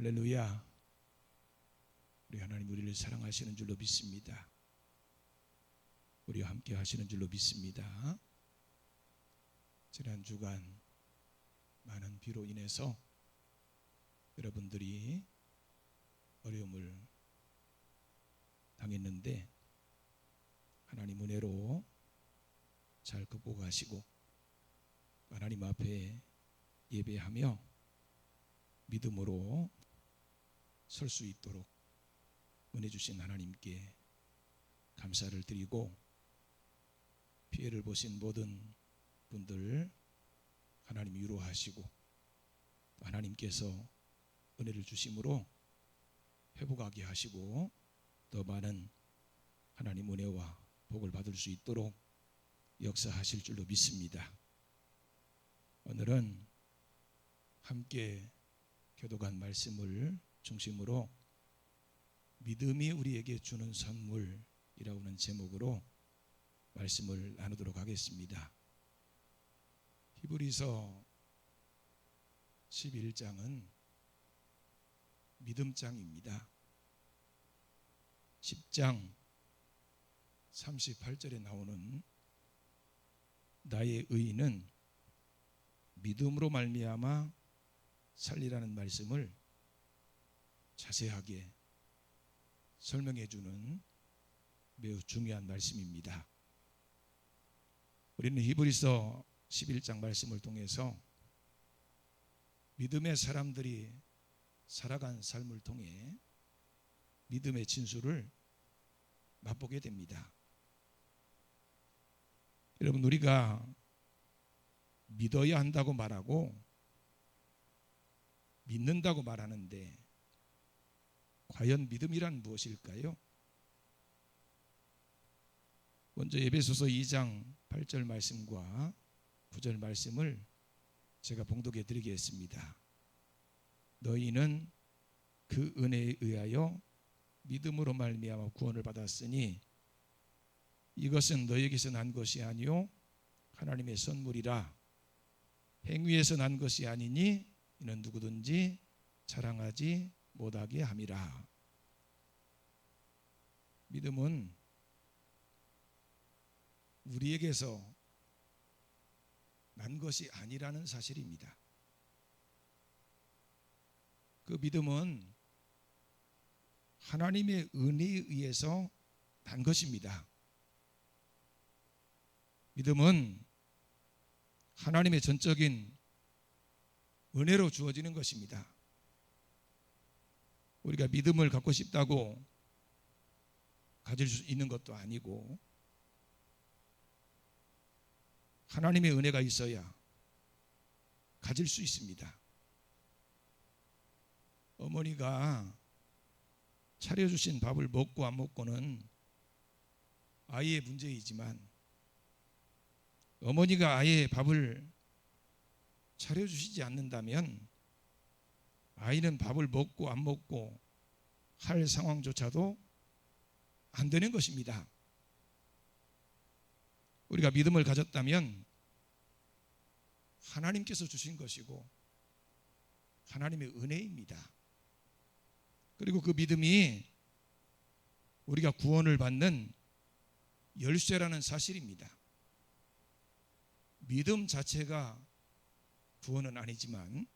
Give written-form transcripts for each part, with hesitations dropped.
할렐루야. 우리 하나님 우리를 사랑하시는 줄로 믿습니다. 우리와 함께 하시는 줄로 믿습니다. 지난 주간 많은 비로 인해서 여러분들이 어려움을 당했는데 하나님 은혜로 잘 극복하시고 하나님 앞에 예배하며 믿음으로 설 수 있도록 은혜 주신 하나님께 감사를 드리고, 피해를 보신 모든 분들 하나님 위로하시고 하나님께서 은혜를 주심으로 회복하게 하시고 더 많은 하나님 은혜와 복을 받을 수 있도록 역사하실 줄로 믿습니다. 오늘은 함께 교독한 말씀을 중심으로 믿음이 우리에게 주는 선물이라고 하는 제목으로 말씀을 나누도록 하겠습니다. 히브리서 11장은 믿음장입니다. 10장 38절에 나오는 나의 의인은 믿음으로 말미암아 살리라는 말씀을 자세하게 설명해 주는 매우 중요한 말씀입니다. 우리는 히브리서 11장 말씀을 통해서 믿음의 사람들이 살아간 삶을 통해 믿음의 진수를 맛보게 됩니다. 여러분, 우리가 믿어야 한다고 말하고 믿는다고 말하는데 과연 믿음이란 무엇일까요? 먼저 에베소서 2장 8절 말씀과 9절 말씀을 제가 봉독해 드리겠습니다. 너희는 그 은혜에 의하여 믿음으로 말미암아 구원을 받았으니 이것은 너희에게서 난 것이 아니요 하나님의 선물이라. 행위에서 난 것이 아니니 이는 누구든지 자랑하지 못하게 함이라. 믿음은 우리에게서 난 것이 아니라는 사실입니다. 그 믿음은 하나님의 은혜에 의해서 난 것입니다. 믿음은 하나님의 전적인 은혜로 주어지는 것입니다. 우리가 믿음을 갖고 싶다고 가질 수 있는 것도 아니고 하나님의 은혜가 있어야 가질 수 있습니다. 어머니가 차려주신 밥을 먹고 안 먹고는 아이의 문제이지만 어머니가 아이의 밥을 차려주시지 않는다면 아이는 밥을 먹고 안 먹고 할 상황조차도 안 되는 것입니다. 우리가 믿음을 가졌다면 하나님께서 주신 것이고 하나님의 은혜입니다. 그리고 그 믿음이 우리가 구원을 받는 열쇠라는 사실입니다. 믿음 자체가 구원은 아니지만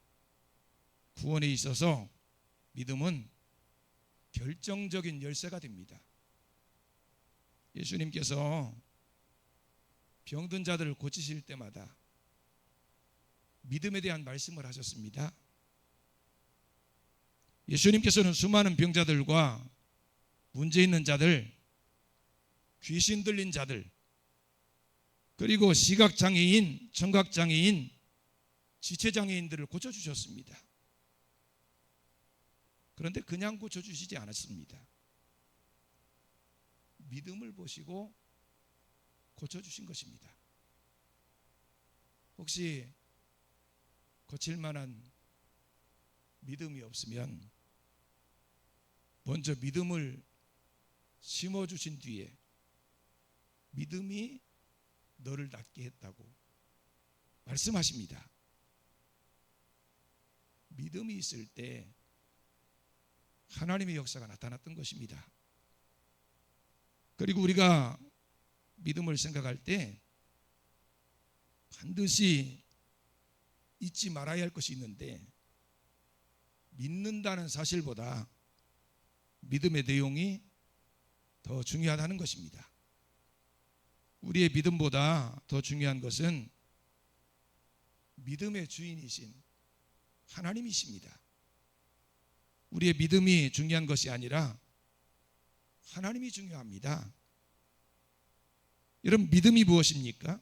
구원에 있어서 믿음은 결정적인 열쇠가 됩니다. 예수님께서 병든 자들을 고치실 때마다 믿음에 대한 말씀을 하셨습니다. 예수님께서는 수많은 병자들과 문제 있는 자들, 귀신 들린 자들, 그리고 시각장애인, 청각장애인, 지체장애인들을 고쳐주셨습니다. 그런데 그냥 고쳐주시지 않았습니다. 믿음을 보시고 고쳐주신 것입니다. 혹시 고칠 만한 믿음이 없으면 먼저 믿음을 심어주신 뒤에 믿음이 너를 낫게 했다고 말씀하십니다. 믿음이 있을 때 하나님의 역사가 나타났던 것입니다. 그리고 우리가 믿음을 생각할 때 반드시 잊지 말아야 할 것이 있는데, 믿는다는 사실보다 믿음의 내용이 더 중요하다는 것입니다. 우리의 믿음보다 더 중요한 것은 믿음의 주인이신 하나님이십니다. 우리의 믿음이 중요한 것이 아니라 하나님이 중요합니다. 여러분, 믿음이 무엇입니까?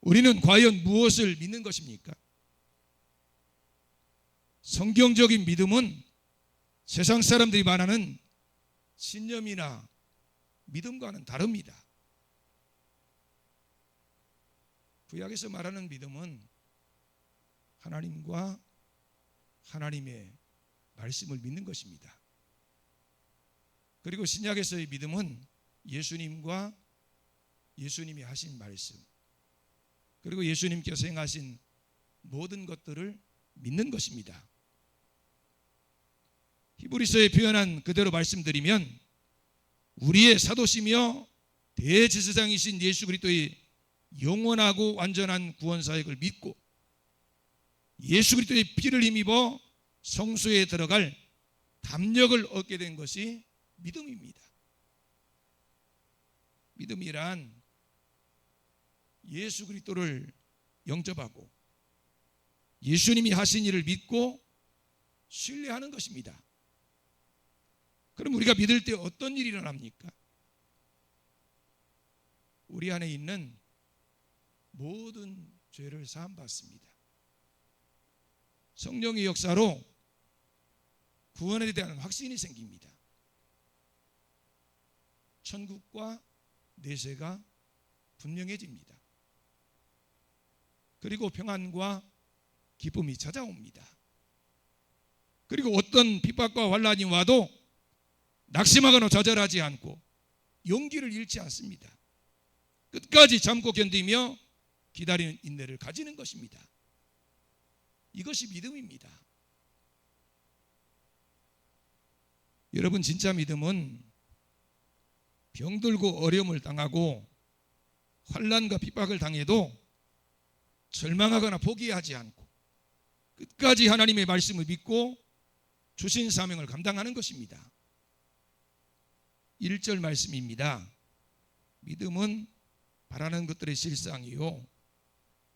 우리는 과연 무엇을 믿는 것입니까? 성경적인 믿음은 세상 사람들이 말하는 신념이나 믿음과는 다릅니다. 구약에서 말하는 믿음은 하나님과 하나님의 말씀을 믿는 것입니다. 그리고 신약에서의 믿음은 예수님과 예수님이 하신 말씀, 그리고 예수님께서 행하신 모든 것들을 믿는 것입니다. 히브리서에 표현한 그대로 말씀드리면, 우리의 사도시며 대제사장이신 예수 그리스도의 영원하고 완전한 구원 사역을 믿고 예수 그리스도의 피를 힘입어 성소에 들어갈 담력을 얻게 된 것이 믿음입니다. 믿음이란 예수 그리스도를 영접하고 예수님이 하신 일을 믿고 신뢰하는 것입니다. 그럼 우리가 믿을 때 어떤 일이 일어납니까? 우리 안에 있는 모든 죄를 사함받습니다. 성령의 역사로 구원에 대한 확신이 생깁니다. 천국과 내세가 분명해집니다. 그리고 평안과 기쁨이 찾아옵니다. 그리고 어떤 핍박과 환난이 와도 낙심하거나 좌절하지 않고 용기를 잃지 않습니다. 끝까지 참고 견디며 기다리는 인내를 가지는 것입니다. 이것이 믿음입니다. 여러분, 진짜 믿음은 병들고 어려움을 당하고 환난과 핍박을 당해도 절망하거나 포기하지 않고 끝까지 하나님의 말씀을 믿고 주신 사명을 감당하는 것입니다. 1절 말씀입니다. 믿음은 바라는 것들의 실상이요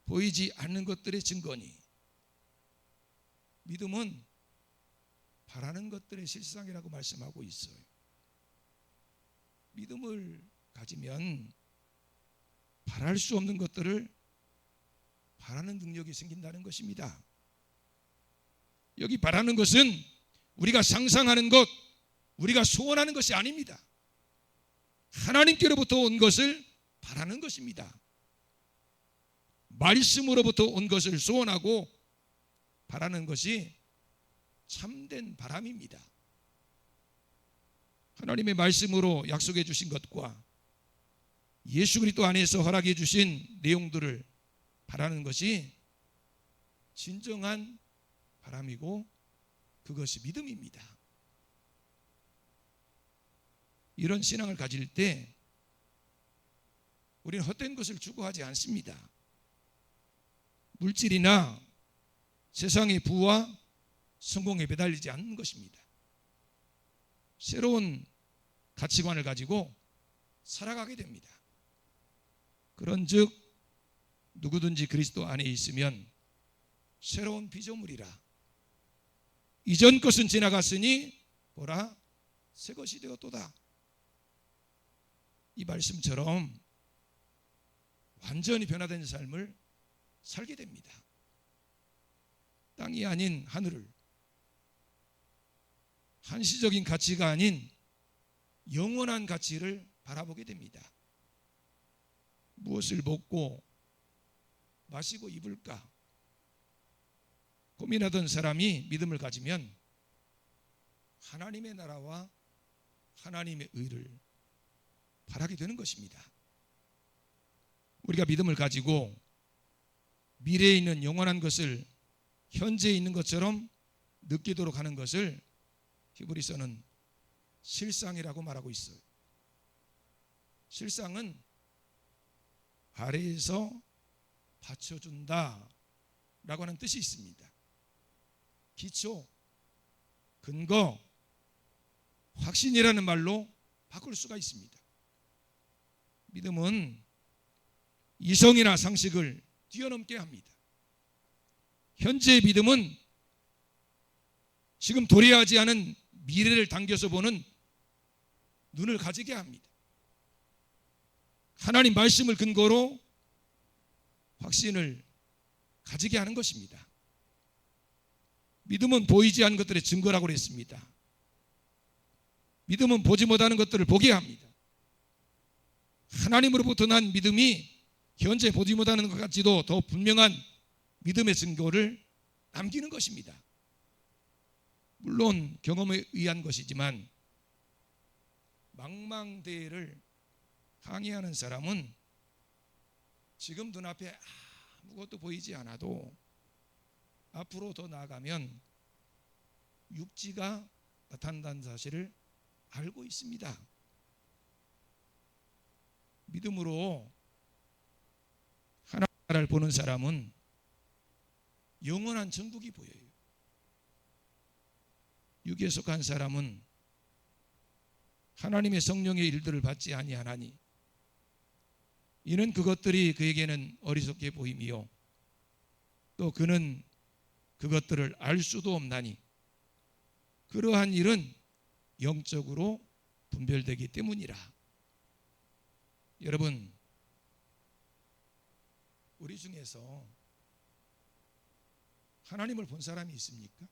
보이지 않는 것들의 증거니. 믿음은 바라는 것들의 실상이라고 말씀하고 있어요. 믿음을 가지면 바랄 수 없는 것들을 바라는 능력이 생긴다는 것입니다. 여기 바라는 것은 우리가 상상하는 것, 우리가 소원하는 것이 아닙니다. 하나님께로부터 온 것을 바라는 것입니다. 말씀으로부터 온 것을 소원하고 바라는 것이 참된 바람입니다. 하나님의 말씀으로 약속해 주신 것과 예수 그리스도 안에서 허락해 주신 내용들을 바라는 것이 진정한 바람이고 그것이 믿음입니다. 이런 신앙을 가질 때 우리는 헛된 것을 추구하지 않습니다. 물질이나 세상의 부와 성공에 매달리지 않는 것입니다. 새로운 가치관을 가지고 살아가게 됩니다. 그런즉 누구든지 그리스도 안에 있으면 새로운 피조물이라. 이전 것은 지나갔으니 보라 새 것이 되었도다. 이 말씀처럼 완전히 변화된 삶을 살게 됩니다. 땅이 아닌 하늘을, 한시적인 가치가 아닌 영원한 가치를 바라보게 됩니다. 무엇을 먹고 마시고 입을까 고민하던 사람이 믿음을 가지면 하나님의 나라와 하나님의 의를 바라게 되는 것입니다. 우리가 믿음을 가지고 미래에 있는 영원한 것을 현재에 있는 것처럼 느끼도록 하는 것을 히브리서는 실상이라고 말하고 있어요. 실상은 아래에서 받쳐준다 라고 하는 뜻이 있습니다. 기초, 근거, 확신이라는 말로 바꿀 수가 있습니다. 믿음은 이성이나 상식을 뛰어넘게 합니다. 현재의 믿음은 지금 도래하지 않은 미래를 당겨서 보는 눈을 가지게 합니다. 하나님 말씀을 근거로 확신을 가지게 하는 것입니다. 믿음은 보이지 않는 것들의 증거라고 그랬습니다. 믿음은 보지 못하는 것들을 보게 합니다. 하나님으로부터 난 믿음이 현재 보지 못하는 것 같지도 더 분명한 믿음의 증거를 남기는 것입니다. 물론 경험에 의한 것이지만 망망대해를 항해하는 사람은 지금 눈앞에 아무것도 보이지 않아도 앞으로 더 나아가면 육지가 나타난다는 사실을 알고 있습니다. 믿음으로 하나님 나라를 보는 사람은 영원한 천국이 보여요. 육에 속한 사람은 하나님의 성령의 일들을 받지 아니하나니 이는 그것들이 그에게는 어리석게 보임이요 또 그는 그것들을 알 수도 없나니 그러한 일은 영적으로 분별되기 때문이라. 여러분, 우리 중에서 하나님을 본 사람이 있습니까?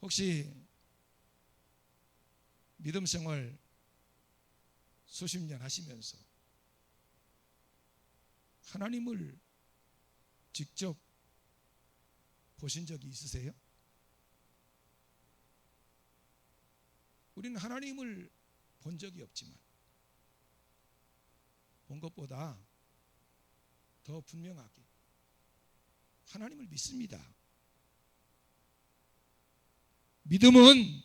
혹시 믿음 생활 수십 년 하시면서 하나님을 직접 보신 적이 있으세요? 우리는 하나님을 본 적이 없지만 본 것보다 더 분명하게 하나님을 믿습니다. 믿음은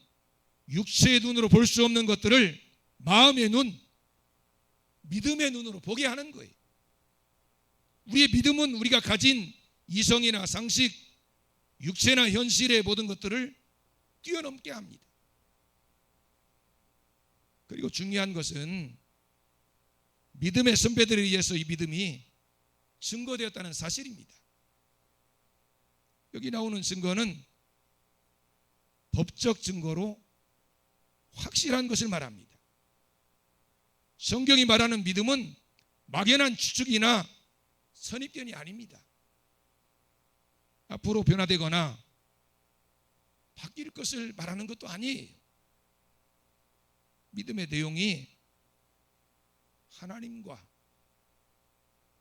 육체의 눈으로 볼 수 없는 것들을 마음의 눈, 믿음의 눈으로 보게 하는 거예요. 우리의 믿음은 우리가 가진 이성이나 상식, 육체나 현실의 모든 것들을 뛰어넘게 합니다. 그리고 중요한 것은 믿음의 선배들에 의해서 이 믿음이 증거되었다는 사실입니다. 여기 나오는 증거는 법적 증거로 확실한 것을 말합니다. 성경이 말하는 믿음은 막연한 추측이나 선입견이 아닙니다. 앞으로 변화되거나 바뀔 것을 말하는 것도 아니에요. 믿음의 내용이 하나님과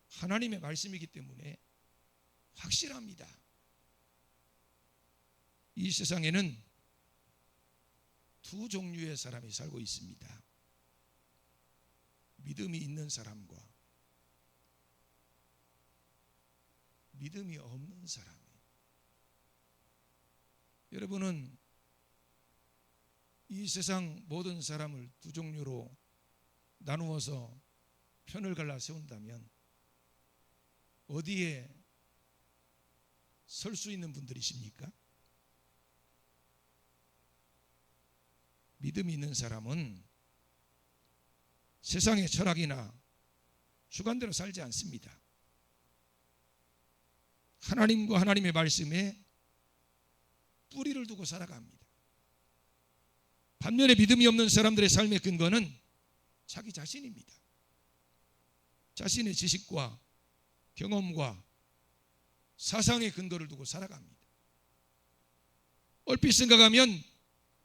하나님의 말씀이기 때문에 확실합니다. 이 세상에는 두 종류의 사람이 살고 있습니다. 믿음이 있는 사람과 믿음이 없는 사람. 여러분은 이 세상 모든 사람을 두 종류로 나누어서 편을 갈라 세운다면 어디에 설 수 있는 분들이십니까? 믿음이 있는 사람은 세상의 철학이나 주관대로 살지 않습니다. 하나님과 하나님의 말씀에 뿌리를 두고 살아갑니다. 반면에 믿음이 없는 사람들의 삶의 근거는 자기 자신입니다. 자신의 지식과 경험과 사상의 근거를 두고 살아갑니다. 얼핏 생각하면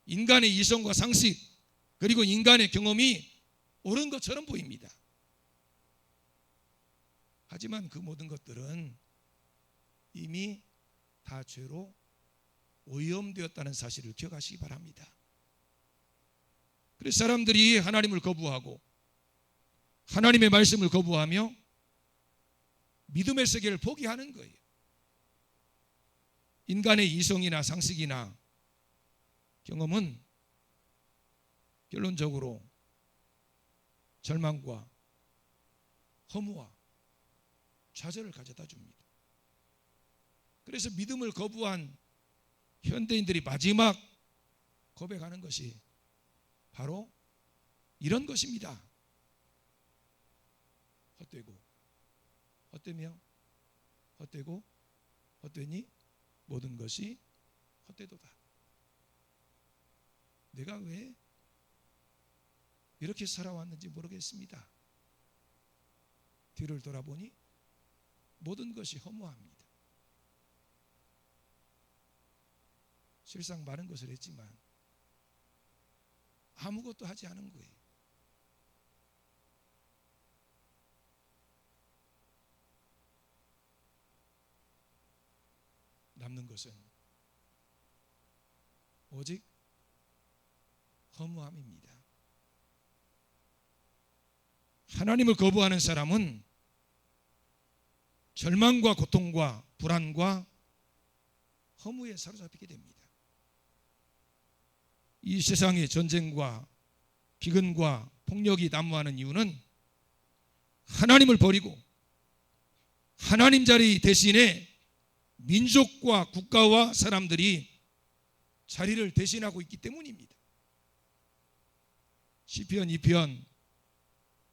인간의 이성과 상식 그리고 인간의 경험이 옳은 것처럼 보입니다. 하지만 그 모든 것들은 이미 다 죄로 오염되었다는 사실을 기억하시기 바랍니다. 그래서 사람들이 하나님을 거부하고 하나님의 말씀을 거부하며 믿음의 세계를 포기하는 거예요. 인간의 이성이나 상식이나 경험은 결론적으로 절망과 허무와 좌절을 가져다 줍니다. 그래서 믿음을 거부한 현대인들이 마지막 고백하는 것이 바로 이런 것입니다. 헛되고 헛되며 헛되고 헛되니 모든 것이 헛되도다. 내가 왜 이렇게 살아왔는지 모르겠습니다. 뒤를 돌아보니 모든 것이 허무합니다. 실상 많은 것을 했지만 아무것도 하지 않은 거예요. 남는 것은 오직 허무함입니다. 하나님을 거부하는 사람은 절망과 고통과 불안과 허무에 사로잡히게 됩니다. 이 세상의 전쟁과 기근과 폭력이 난무하는 이유는 하나님을 버리고 하나님 자리 대신에 민족과 국가와 사람들이 자리를 대신하고 있기 때문입니다. 시편 2편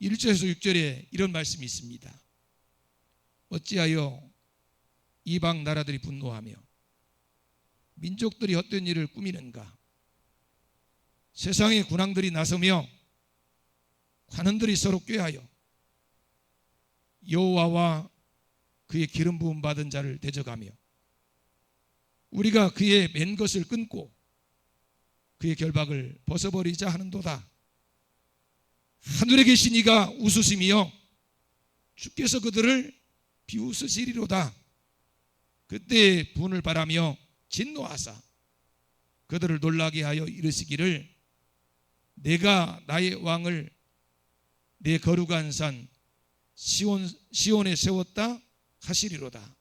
1절에서 6절에 이런 말씀이 있습니다. 어찌하여 이방 나라들이 분노하며 민족들이 헛된 일을 꾸미는가? 세상의 군왕들이 나서며 관원들이 서로 꾀하여 여호와와 그의 기름 부음 받은 자를 대적하며 우리가 그의 맨 것을 끊고 그의 결박을 벗어버리자 하는도다. 하늘에 계신 이가 웃으시며 주께서 그들을 비웃으시리로다. 그때 분을 바라며 진노하사 그들을 놀라게 하여 이르시기를 내가 나의 왕을 내 거룩한 산 시온에 세웠다 하시리로다.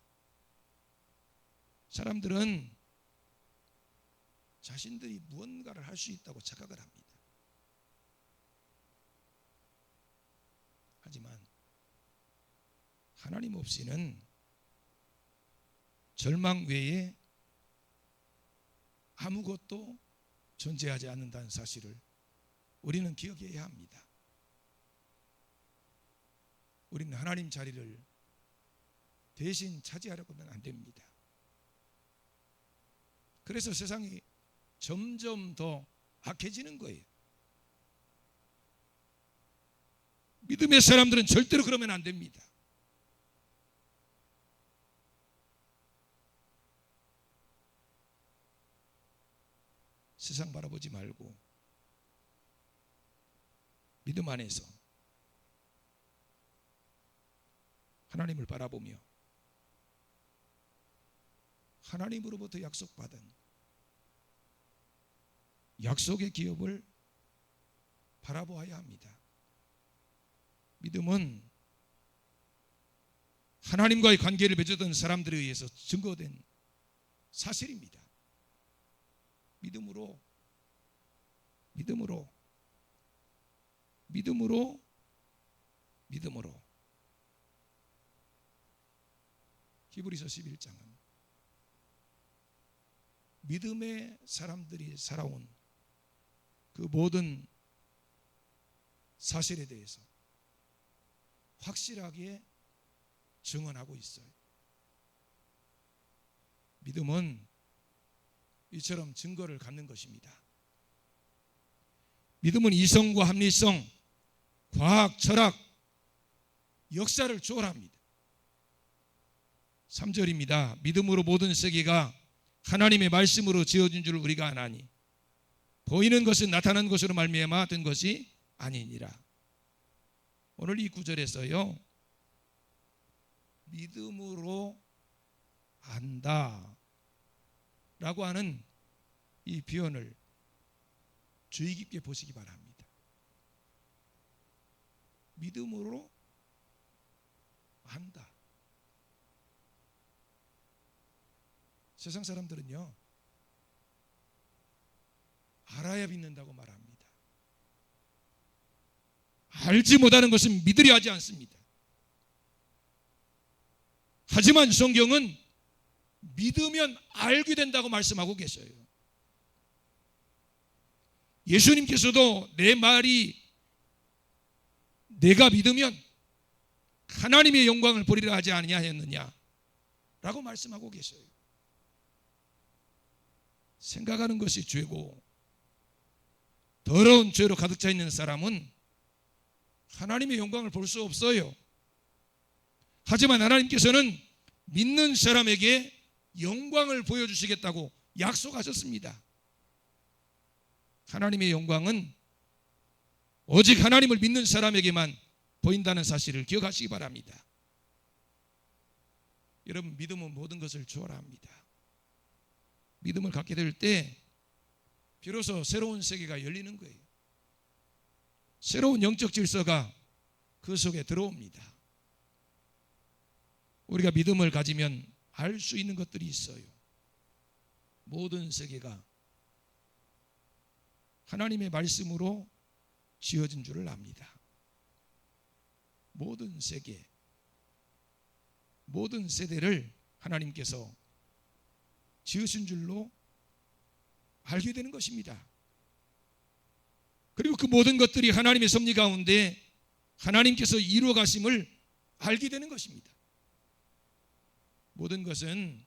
사람들은 자신들이 무언가를 할 수 있다고 착각을 합니다. 하지만 하나님 없이는 절망 외에 아무것도 존재하지 않는다는 사실을 우리는 기억해야 합니다. 우리는 하나님 자리를 대신 차지하려고 하면 안 됩니다. 그래서 세상이 점점 더 악해지는 거예요. 믿음의 사람들은 절대로 그러면 안 됩니다. 세상 바라보지 말고 믿음 안에서 하나님을 바라보며 하나님으로부터 약속받은 약속의 기업을 바라보아야 합니다. 믿음은 하나님과의 관계를 맺었던 사람들에 의해서 증거된 사실입니다. 믿음으로 히브리서 11장은 믿음의 사람들이 살아온 그 모든 사실에 대해서 확실하게 증언하고 있어요. 믿음은 이처럼 증거를 갖는 것입니다. 믿음은 이성과 합리성, 과학, 철학, 역사를 초월합니다. 3절입니다. 믿음으로 모든 세계가 하나님의 말씀으로 지어진 줄 우리가 아나니 보이는 것은 나타난 것으로 말미암아 된 것이 아니니라. 오늘 이 구절에서요, 믿음으로 안다 라고 하는 이 표현을 주의 깊게 보시기 바랍니다. 믿음으로 안다. 세상 사람들은요, 알아야 믿는다고 말합니다. 알지 못하는 것은 믿으려 하지 않습니다. 하지만 성경은 믿으면 알게 된다고 말씀하고 계셔요. 예수님께서도 내 말이 내가 믿으면 하나님의 영광을 보리라 하지 아니하였느냐 라고 말씀하고 계셔요. 생각하는 것이 죄고 더러운 죄로 가득 차 있는 사람은 하나님의 영광을 볼 수 없어요. 하지만 하나님께서는 믿는 사람에게 영광을 보여주시겠다고 약속하셨습니다. 하나님의 영광은 오직 하나님을 믿는 사람에게만 보인다는 사실을 기억하시기 바랍니다. 여러분, 믿음은 모든 것을 초월합니다. 믿음을 갖게 될 때 비로소 새로운 세계가 열리는 거예요. 새로운 영적 질서가 그 속에 들어옵니다. 우리가 믿음을 가지면 알 수 있는 것들이 있어요. 모든 세계가 하나님의 말씀으로 지어진 줄을 압니다. 모든 세계, 모든 세대를 하나님께서 지으신 줄로 알게 되는 것입니다. 그리고 그 모든 것들이 하나님의 섭리 가운데 하나님께서 이루어 가심을 알게 되는 것입니다. 모든 것은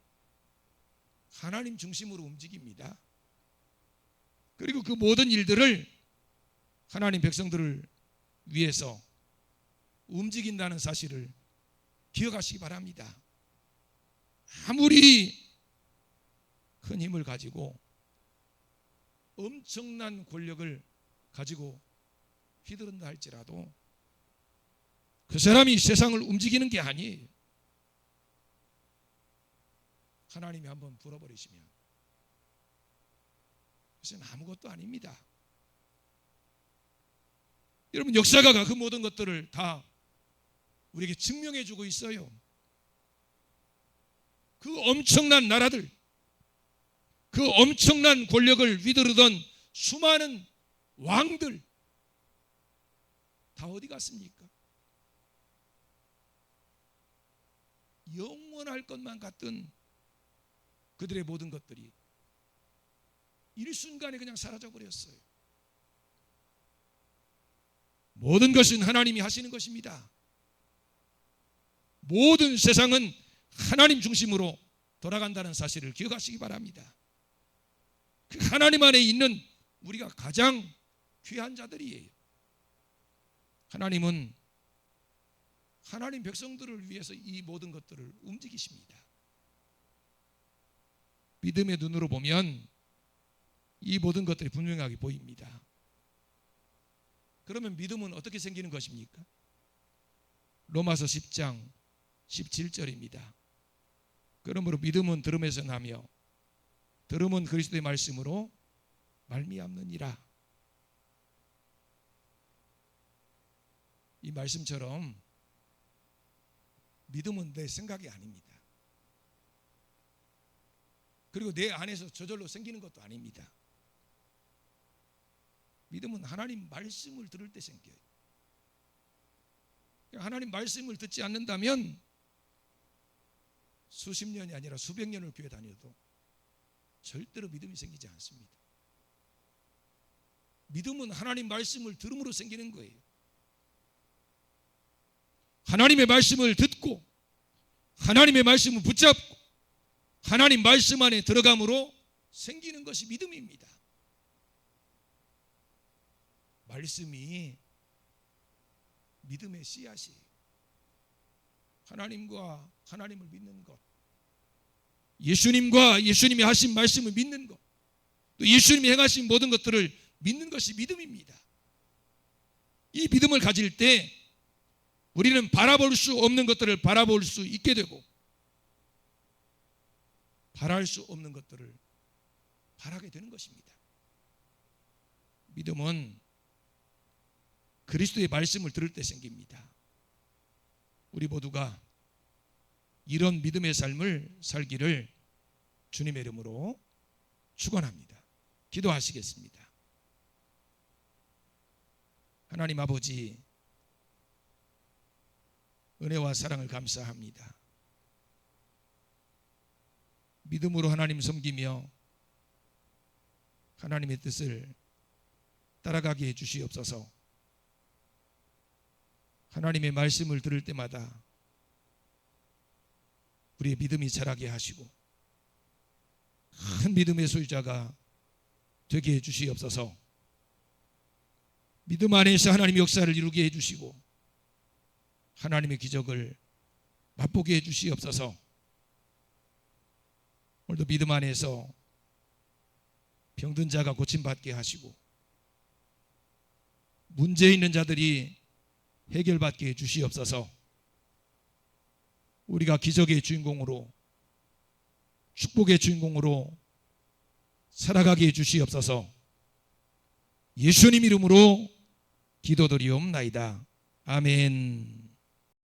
하나님 중심으로 움직입니다. 그리고 그 모든 일들을 하나님 백성들을 위해서 움직인다는 사실을 기억하시기 바랍니다. 아무리 큰 힘을 가지고 엄청난 권력을 가지고 휘두른다 할지라도 그 사람이 세상을 움직이는 게 아니에요. 하나님이 한번 불어버리시면 그것은 아무것도 아닙니다. 여러분, 역사가 그 모든 것들을 다 우리에게 증명해 주고 있어요. 그 엄청난 나라들, 그 엄청난 권력을 휘두르던 수많은 왕들 다 어디 갔습니까? 영원할 것만 같던 그들의 모든 것들이 일순간에 그냥 사라져 버렸어요. 모든 것은 하나님이 하시는 것입니다. 모든 세상은 하나님 중심으로 돌아간다는 사실을 기억하시기 바랍니다. 그 하나님 안에 있는 우리가 가장 귀한 자들이에요. 하나님은 하나님 백성들을 위해서 이 모든 것들을 움직이십니다. 믿음의 눈으로 보면 이 모든 것들이 분명하게 보입니다. 그러면 믿음은 어떻게 생기는 것입니까? 로마서 10장 17절입니다. 그러므로 믿음은 들음에서 나며 들음은 그리스도의 말씀으로 말미암느니라. 이 말씀처럼 믿음은 내 생각이 아닙니다. 그리고 내 안에서 저절로 생기는 것도 아닙니다. 믿음은 하나님 말씀을 들을 때 생겨요. 하나님 말씀을 듣지 않는다면 수십 년이 아니라 수백 년을 교회 다녀도 절대로 믿음이 생기지 않습니다. 믿음은 하나님 말씀을 들음으로 생기는 거예요. 하나님의 말씀을 듣고 하나님의 말씀을 붙잡고 하나님 말씀 안에 들어감으로 생기는 것이 믿음입니다. 말씀이 믿음의 씨앗이에요. 하나님과 하나님을 믿는 것, 예수님과 예수님이 하신 말씀을 믿는 것, 또 예수님이 행하신 모든 것들을 믿는 것이 믿음입니다. 이 믿음을 가질 때 우리는 바라볼 수 없는 것들을 바라볼 수 있게 되고 바랄 수 없는 것들을 바라게 되는 것입니다. 믿음은 그리스도의 말씀을 들을 때 생깁니다. 우리 모두가 이런 믿음의 삶을 살기를 주님의 이름으로 축원합니다. 기도하시겠습니다. 하나님 아버지, 은혜와 사랑을 감사합니다. 믿음으로 하나님 섬기며 하나님의 뜻을 따라가게 해주시옵소서. 하나님의 말씀을 들을 때마다 우리의 믿음이 자라게 하시고 큰 믿음의 소유자가 되게 해주시옵소서. 믿음 안에서 하나님의 역사를 이루게 해주시고 하나님의 기적을 맛보게 해주시옵소서. 오늘도 믿음 안에서 병든 자가 고침받게 하시고 문제 있는 자들이 해결받게 해주시옵소서. 우리가 기적의 주인공으로 축복의 주인공으로 살아가게 해주시옵소서. 예수님 이름으로 기도드리옵나이다. 아멘.